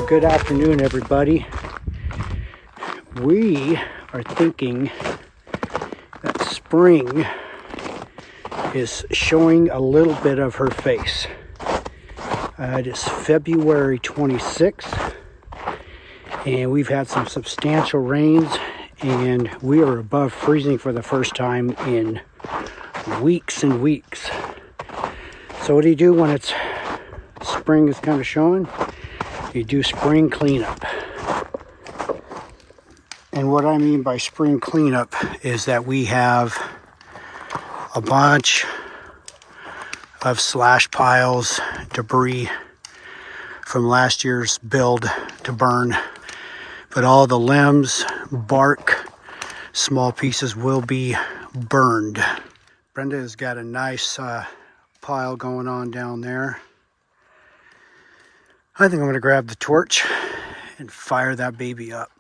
Good afternoon, everybody. We are thinking that spring is showing a little bit of her face. It is February 26th, and we've had some substantial rains, and we are above freezing for the first time in weeks and weeks. So what do you do when it's spring is kind of showing? You do spring cleanup. And what I mean by spring cleanup is that we have a bunch of slash piles, debris from last year's build to burn. But all the limbs, bark, small pieces will be burned. Brenda has got a nice pile going on down there. I think I'm going to grab the torch and fire that baby up.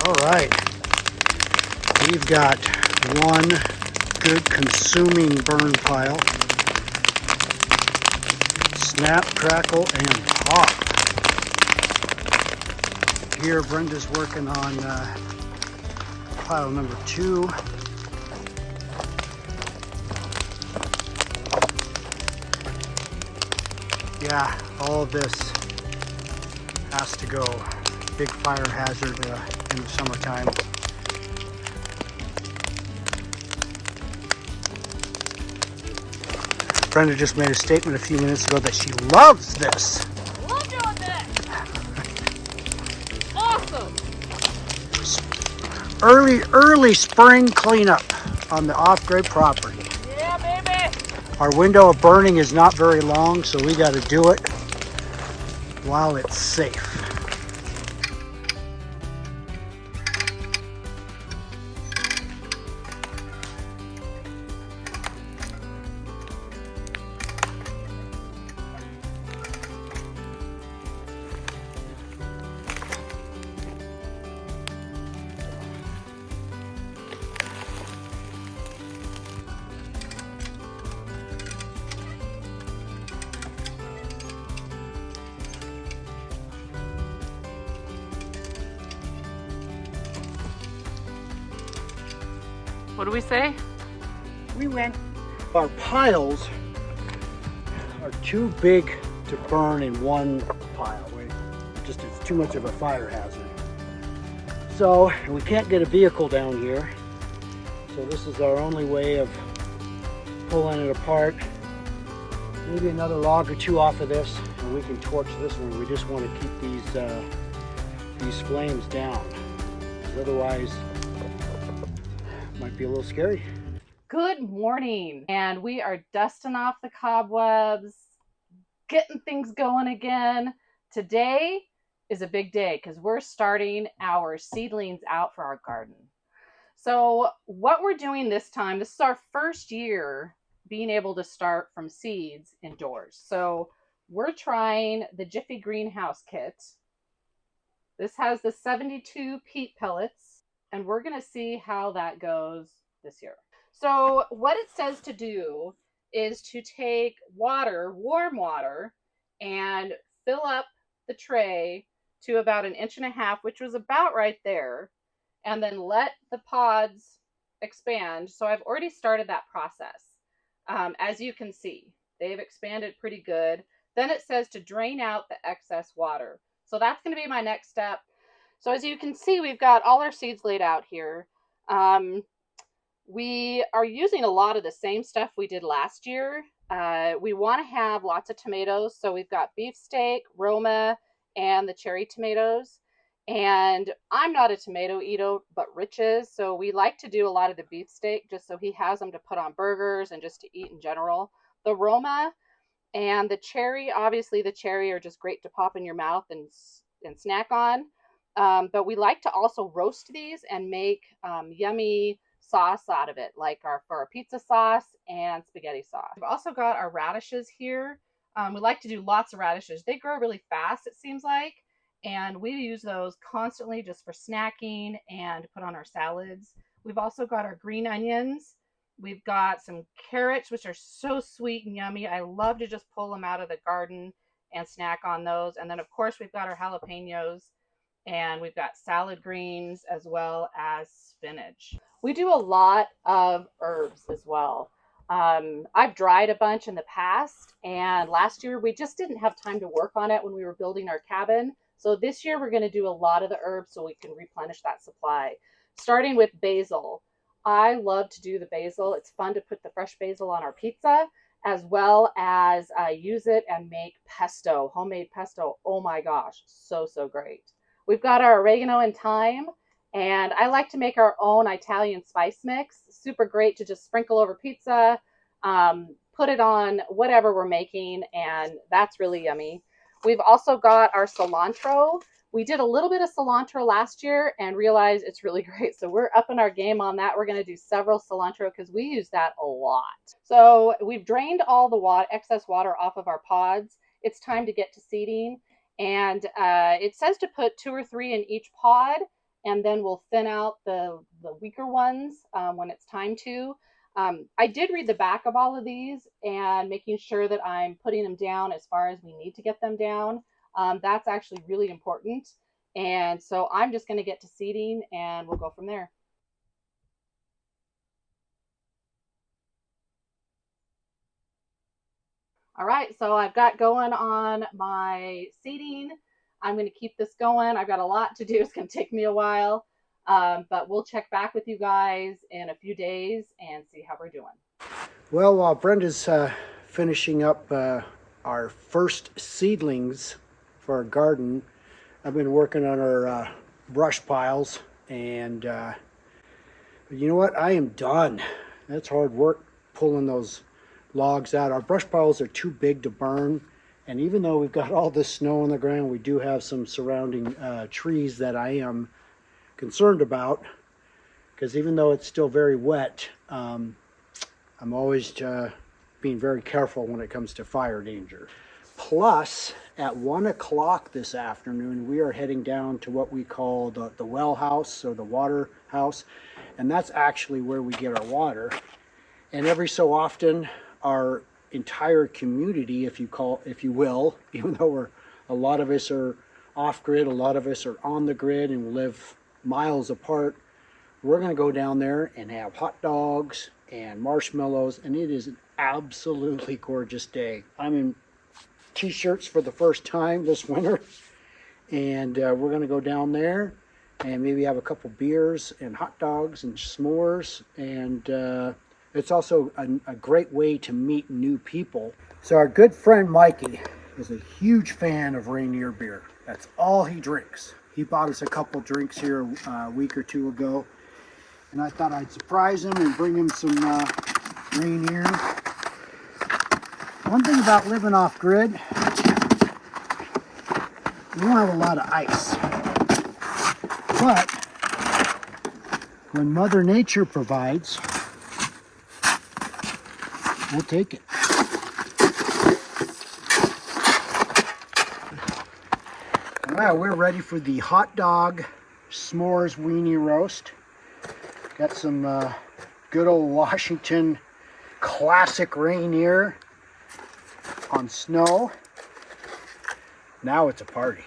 All right, we've got one good consuming burn pile. Snap, crackle, and pop. Here Brenda's working on pile number 2. Yeah, all of this has to go. Big fire hazard in the summertime. Brenda just made a statement a few minutes ago that she loves this. I love doing this. Awesome. Early spring cleanup on the off-grid property. Yeah, baby. Our window of burning is not very long, so we got to do it while it's safe. What do we say? We went. Our piles are too big to burn in one pile. It's too much of a fire hazard. So we can't get a vehicle down here. So this is our only way of pulling it apart. Maybe another log or two off of this, and we can torch this one. We just want to keep these flames down. Because otherwise, might be a little scary. Good morning. And we are dusting off the cobwebs, getting things going again. Today is a big day because we're starting our seedlings out for our garden. So what we're doing this time, this is our first year being able to start from seeds indoors. So we're trying the Jiffy Greenhouse kit. This has the 72 peat pellets. And we're going to see how that goes this year. So what it says to do is to take water, warm water, and fill up the tray to about 1.5 inches, which was about right there, and then let the pods expand. So I've already started that process. As you can see, they've expanded pretty good. Then it says to drain out the excess water. So that's going to be my next step. So as you can see, we've got all our seeds laid out here. We are using a lot of the same stuff we did last year. We want to have lots of tomatoes. So we've got beefsteak, Roma, and the cherry tomatoes. And I'm not a tomato eater, but Rich is. So we like to do a lot of the beefsteak just so he has them to put on burgers and just to eat in general. The Roma and the cherry, obviously the cherry are just great to pop in your mouth and snack on. But we like to also roast these and make yummy sauce out of it, like for our pizza sauce and spaghetti sauce. We've also got our radishes here. We like to do lots of radishes. They grow really fast, it seems like, and we use those constantly just for snacking and put on our salads. We've also got our green onions. We've got some carrots, which are so sweet and yummy. I love to just pull them out of the garden and snack on those. And then, of course, we've got our jalapenos, and we've got salad greens as well as spinach. We do a lot of herbs as well. I've dried a bunch in the past, and last year we just didn't have time to work on it when we were building our cabin. So this year we're going to do a lot of the herbs so we can replenish that supply. Starting with basil. I love to do the basil. It's fun to put the fresh basil on our pizza, as well as use it and make pesto, homemade pesto. Oh my gosh, so great. We've got our oregano and thyme, and I like to make our own Italian spice mix. Super great to just sprinkle over pizza, put it on whatever we're making, and that's really yummy. We've also got our cilantro. We did a little bit of cilantro last year and realized it's really great. So we're upping our game on that. We're going to do several cilantro because we use that a lot. So we've drained all the excess water off of our pods. It's time to get to seeding. And it says to put 2 or 3 in each pod, and then we'll thin out the weaker ones when it's time to. I did read the back of all of these and making sure that I'm putting them down as far as we need to get them down. That's actually really important. And so I'm just going to get to seeding and we'll go from there. All right, so I've got going on my seeding. I'm going to keep this going. I've got a lot to do. It's going to take me a while, but we'll check back with you guys in a few days and see how we're doing. Well, while Brenda's finishing up our first seedlings for our garden, I've been working on our brush piles, and you know what? I am done. That's hard work pulling those logs out. Our brush piles are too big to burn, and even though we've got all this snow on the ground, we do have some surrounding trees that I am concerned about, because even though it's still very wet, I'm always being very careful when it comes to fire danger. Plus, at 1 o'clock this afternoon, we are heading down to what we call the well house, or the water house, and that's actually where we get our water. And every so often, our entire community, if you will, even though a lot of us are off grid, a lot of us are on the grid and live miles apart, we're going to go down there and have hot dogs and marshmallows, and it is an absolutely gorgeous day. I'm in t-shirts for the first time this winter, and we're going to go down there and maybe have a couple beers and hot dogs and s'mores, and it's also a great way to meet new people. So our good friend Mikey is a huge fan of Rainier beer. That's all he drinks. He bought us a couple drinks here a week or two ago, and I thought I'd surprise him and bring him some Rainier. One thing about living off grid, we don't have a lot of ice. But when Mother Nature provides, we'll take it. Well, we're ready for the hot dog s'mores weenie roast. Got some good old Washington classic Rainier on snow. Now it's a party.